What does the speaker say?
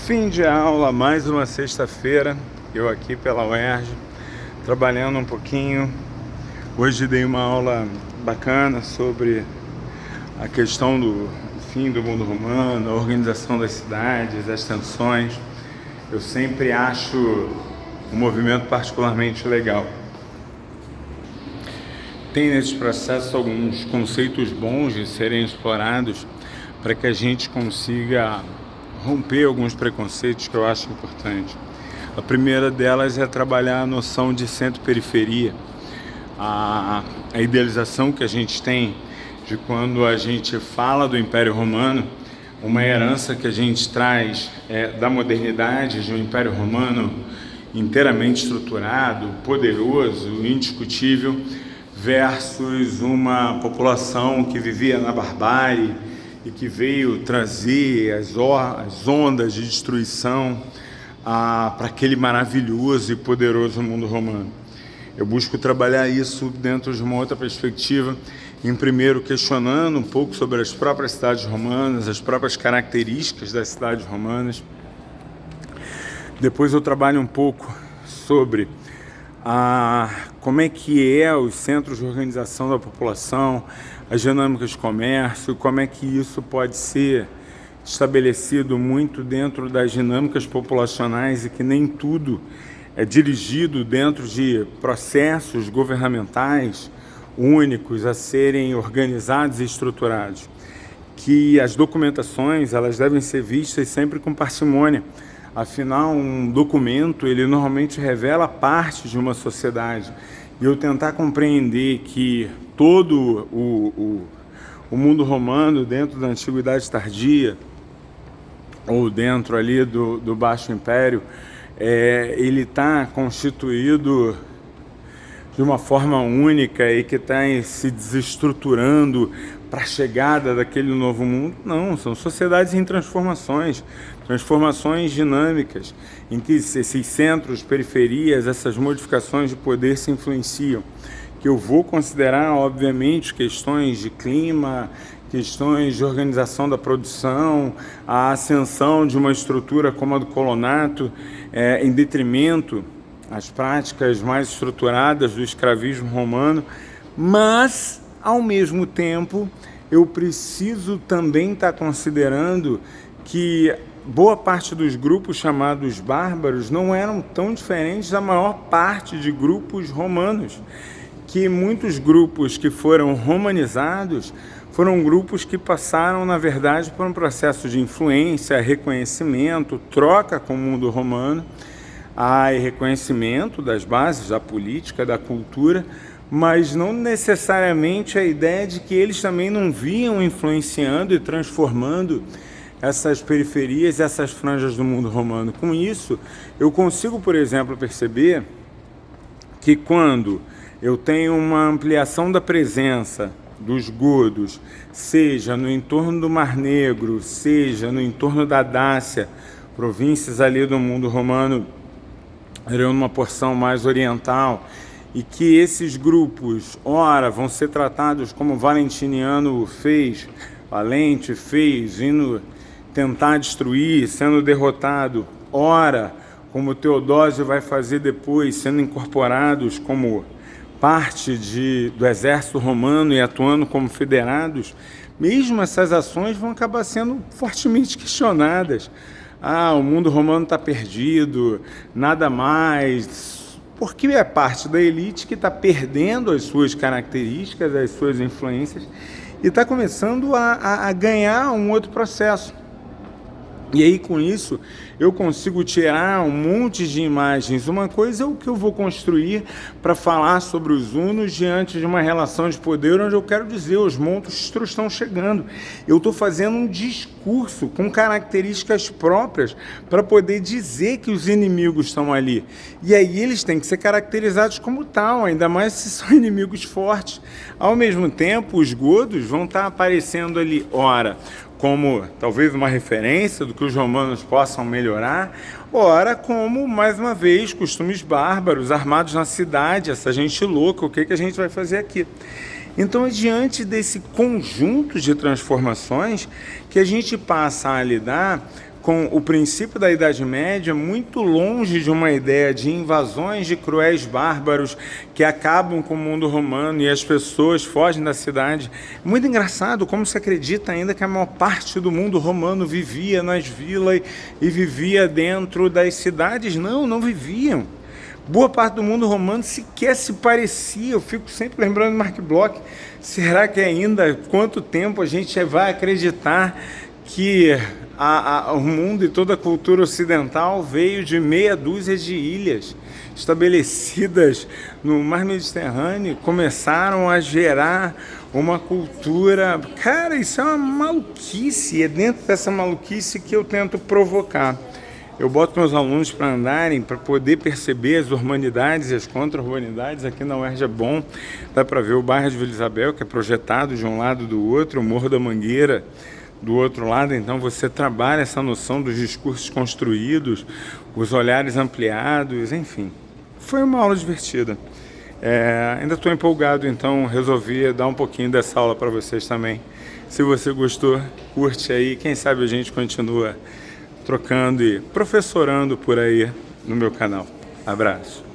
Fim de aula, mais uma sexta-feira, eu aqui pela UERJ, trabalhando um pouquinho. Hoje dei uma aula bacana sobre a questão do fim do mundo romano, a organização das cidades, as tensões. Eu sempre acho um movimento particularmente legal. Tem nesse processo alguns conceitos bons de serem explorados para que a gente consiga romper alguns preconceitos que eu acho importante. A primeira delas é trabalhar a noção de centro-periferia, a idealização que a gente tem de quando a gente fala do Império Romano, uma herança que a gente traz da modernidade, de um Império Romano inteiramente estruturado, poderoso, indiscutível, versus uma população que vivia na barbárie e que veio trazer as ondas de destruição para aquele maravilhoso e poderoso mundo romano. Eu busco trabalhar isso dentro de uma outra perspectiva, em primeiro questionando um pouco sobre as próprias cidades romanas, as próprias características das cidades romanas. Depois eu trabalho um pouco sobre como é que os centros de organização da população, as dinâmicas de comércio, como é que isso pode ser estabelecido muito dentro das dinâmicas populacionais e que nem tudo é dirigido dentro de processos governamentais únicos a serem organizados e estruturados. Que as documentações elas devem ser vistas sempre com parcimônia. Afinal, um documento, ele normalmente revela parte de uma sociedade. E eu tentar compreender que todo o mundo romano, dentro da Antiguidade Tardia, ou dentro ali do Baixo Império, ele está constituído de uma forma única e que está se desestruturando para a chegada daquele novo mundo. Não, são sociedades em transformações dinâmicas, em que esses centros, periferias, essas modificações de poder se influenciam. Que eu vou considerar, obviamente, questões de clima, questões de organização da produção, a ascensão de uma estrutura como a do colonato, em detrimento às práticas mais estruturadas do escravismo romano, mas, ao mesmo tempo, eu preciso também estar considerando que boa parte dos grupos chamados bárbaros não eram tão diferentes da maior parte de grupos romanos, que muitos grupos que foram romanizados foram grupos que passaram, na verdade, por um processo de influência, reconhecimento, troca com o mundo romano, e reconhecimento das bases da política, da cultura, mas não necessariamente a ideia de que eles também não vinham influenciando e transformando essas periferias, essas franjas do mundo romano. Com isso, eu consigo, por exemplo, perceber que quando eu tenho uma ampliação da presença dos godos, seja no entorno do Mar Negro, seja no entorno da Dácia, províncias ali do mundo romano, eram uma porção mais oriental, e que esses grupos, ora, vão ser tratados como Valentiniano fez, Valente fez, indo tentar destruir, sendo derrotado, ora, como Teodósio vai fazer depois, sendo incorporados como parte do exército romano e atuando como federados, mesmo essas ações vão acabar sendo fortemente questionadas. O mundo romano está perdido, nada mais, porque é parte da elite que está perdendo as suas características, as suas influências, e está começando a ganhar um outro processo. E aí, com isso, eu consigo tirar um monte de imagens. Uma coisa é o que eu vou construir para falar sobre os hunos diante de uma relação de poder onde eu quero dizer, os monstros estão chegando. Eu estou fazendo um discurso com características próprias para poder dizer que os inimigos estão ali. E aí eles têm que ser caracterizados como tal, ainda mais se são inimigos fortes. Ao mesmo tempo, os godos vão estar aparecendo ali, ora, como talvez uma referência do que os romanos possam melhorar, ora como, mais uma vez, costumes bárbaros, armados na cidade, essa gente louca, o que a gente vai fazer aqui? Então, é diante desse conjunto de transformações que a gente passa a lidar com o princípio da Idade Média muito longe de uma ideia de invasões de cruéis bárbaros que acabam com o mundo romano e as pessoas fogem da cidade. Muito engraçado como se acredita ainda que a maior parte do mundo romano vivia nas vilas e vivia dentro das cidades. Não viviam. Boa parte do mundo romano sequer se parecia. Eu fico sempre lembrando de Mark Bloch. Será que ainda, quanto tempo a gente vai acreditar que o mundo e toda a cultura ocidental veio de meia dúzia de ilhas estabelecidas no mar Mediterrâneo, começaram a gerar uma cultura... Cara, isso é uma maluquice, é dentro dessa maluquice que eu tento provocar. Eu boto meus alunos para andarem, para poder perceber as urbanidades e as contra-urbanidades. Aqui na UERJ é bom, dá para ver o bairro de Vila Isabel, que é projetado de um lado do outro, o Morro da Mangueira do outro lado. Então você trabalha essa noção dos discursos construídos, os olhares ampliados, enfim. Foi uma aula divertida. Ainda estou empolgado, então resolvi dar um pouquinho dessa aula para vocês também. Se você gostou, curte aí, quem sabe a gente continua trocando e professorando por aí no meu canal. Abraço.